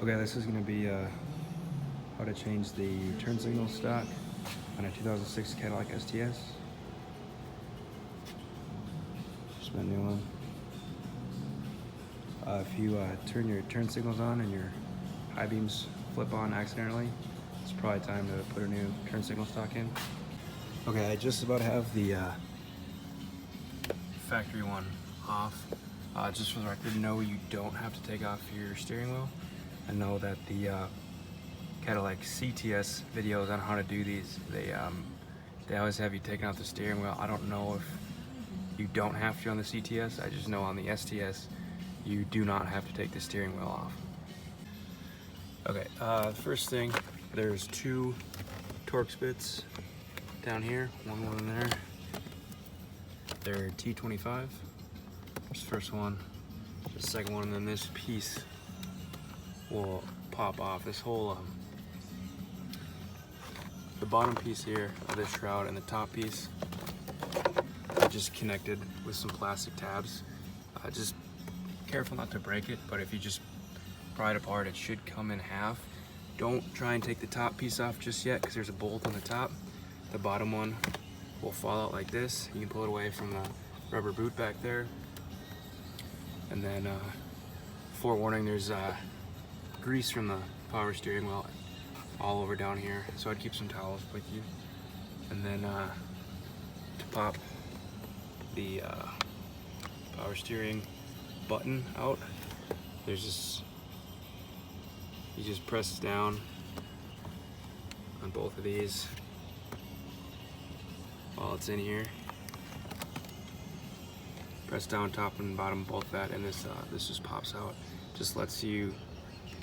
Okay, this is going to be how to change the turn signal stock on a 2006 Cadillac STS. Just my new one. If you turn your turn signals on and your high beams flip on accidentally, it's probably time to put a new turn signal stock in. Okay, I just about have the factory one off. Just for the record, no, you don't have to take off your steering wheel. I know that the Cadillac STS videos on how to do these, they always have you taking out the steering wheel. I don't know if you don't have to on the CTS. I just know on the STS you do not have to take the steering wheel off. Okay, first thing, there's two Torx bits down here, one in there. They're T25. That's the first one. The second one, and then this piece will pop off. This whole the bottom piece here of this shroud and the top piece are just connected with some plastic tabs. Just careful not to break it, but if you just pry it apart, it should come in half. Don't try and take the top piece off just yet, because there's a bolt on the top. The bottom one will fall out like this. You can pull it away from the rubber boot back there. And then, forewarning, there's grease from the power steering wheel all over down here, so I'd keep some towels with you. And then to pop the power steering button out, there's this, you just press down on both of these while it's in here. Press down top and bottom both that, and this just pops out. Just lets you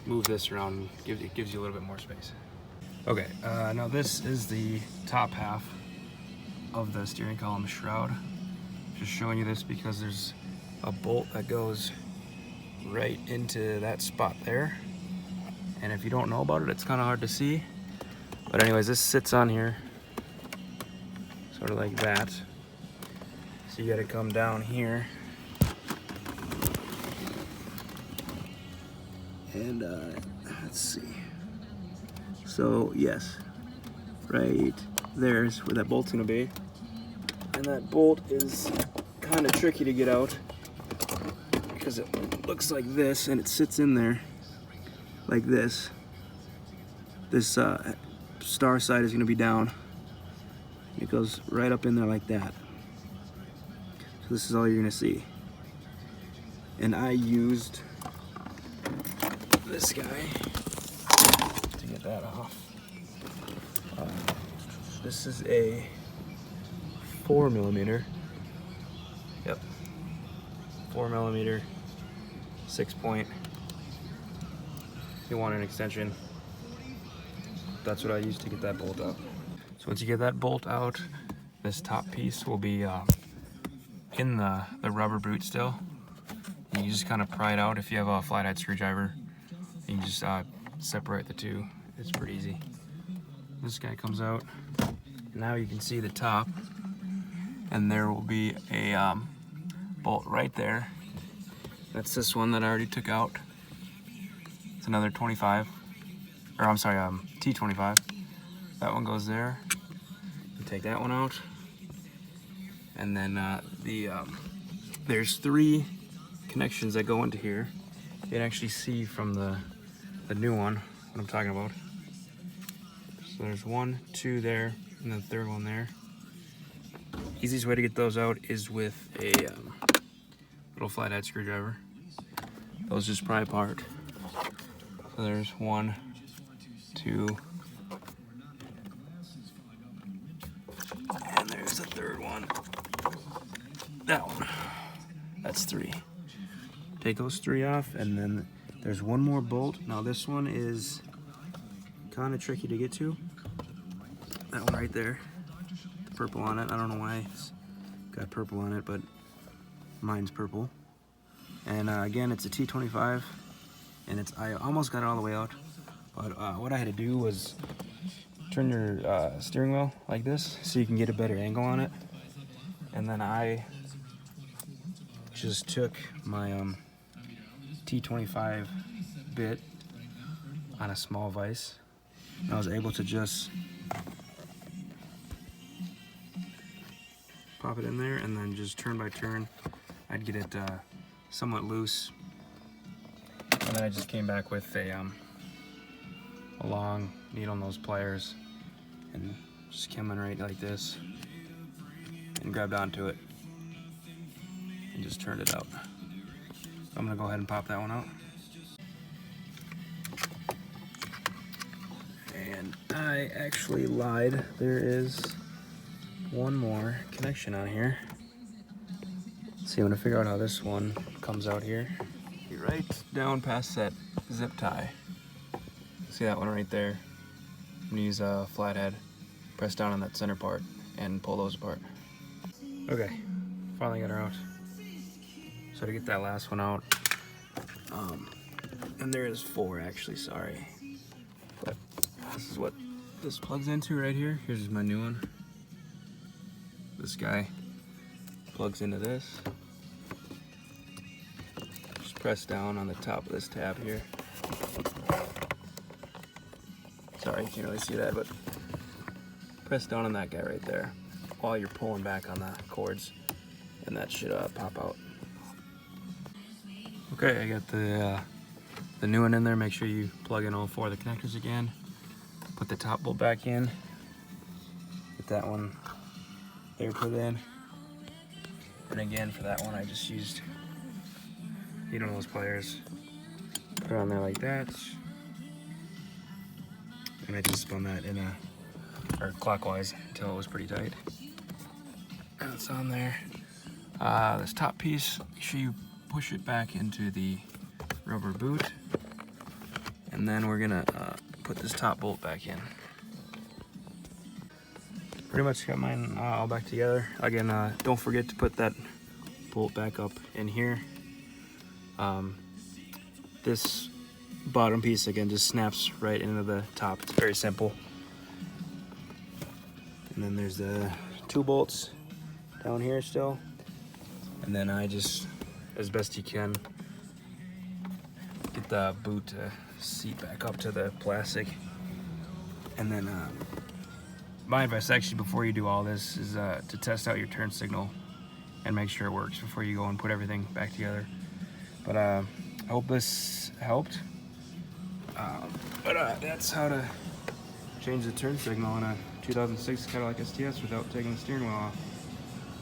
move this around, it gives you a little bit more space. Okay, now this is the top half of the steering column shroud. Just showing you this because there's a bolt that goes right into that spot there. And if you don't know about it, it's kind of hard to see. But anyways, this sits on here, sort of like that. So you gotta come down here. And let's see. So yes, right there's where that bolt's gonna be. And that bolt is kind of tricky to get out because it looks like this and it sits in there like this. This star side is gonna be down. It goes right up in there like that. So this is all you're gonna see. And I used this guy to get that off. This is a 4mm. Yep, 4mm 6-point. If you want an extension, that's what I used to get that bolt out. So once you get that bolt out, this top piece will be in the rubber boot still. And you just kind of pry it out. If you have a flathead screwdriver, you can just separate the two. It's pretty easy. This guy comes out. Now you can see the top, and there will be a bolt right there. That's this one that I already took out. It's another 25, or I'm sorry, T25. That one goes there. You take that one out, and then there's 3 connections that go into here. You can actually see from the new one what I'm talking about. So there's 1, 2 there, and then the third one there. Easiest way to get those out is with a little flathead screwdriver. Those just pry apart. So there's 1, 2, and there's the third one. That one. That's 3. Take those 3 off, and then there's 1 more bolt. Now this one is kind of tricky to get to. That one right there, the purple on it. I don't know why it's got purple on it, but mine's purple. And again, it's a T25, and I almost got it all the way out. But what I had to do was turn your steering wheel like this so you can get a better angle on it. And then I just took my T25 bit on a small vise. I was able to just pop it in there, and then just turn by turn, I'd get it somewhat loose. And then I just came back with a long needle nose pliers and just came in right like this and grabbed onto it and just turned it out. I'm gonna go ahead and pop that one out. And I actually lied. There is one more connection on here. Let's see, I'm gonna figure out how this one comes out here. Right down past that zip tie. See that one right there? I'm gonna use a flathead, press down on that center part, and pull those apart. Okay, finally got her out. So to get that last one out, and there is 4 actually, sorry. But this is what this plugs into right here. Here's my new one. This guy plugs into this. Just press down on the top of this tab here. Sorry, you can't really see that, but press down on that guy right there while you're pulling back on the cords, and that should pop out. Okay, I got the new one in there. Make sure you plug in all 4 of the connectors again. Put the top bolt back in. Get that one there put in. And again, for that one, I just used those pliers. Put it on there like that. And I just spun that in or clockwise until it was pretty tight. And it's on there. This top piece, make sure you push it back into the rubber boot. And then we're gonna put this top bolt back in. Pretty much got mine all back together. Again, don't forget to put that bolt back up in here. This bottom piece again just snaps right into the top. It's very simple. And then there's the 2 bolts down here still. And then I just, as best you can, get the boot seat back up to the plastic. And then my advice actually before you do all this is to test out your turn signal and make sure it works before you go and put everything back together. But I hope this helped. That's how to change the turn signal in a 2006 Cadillac STS without taking the steering wheel off.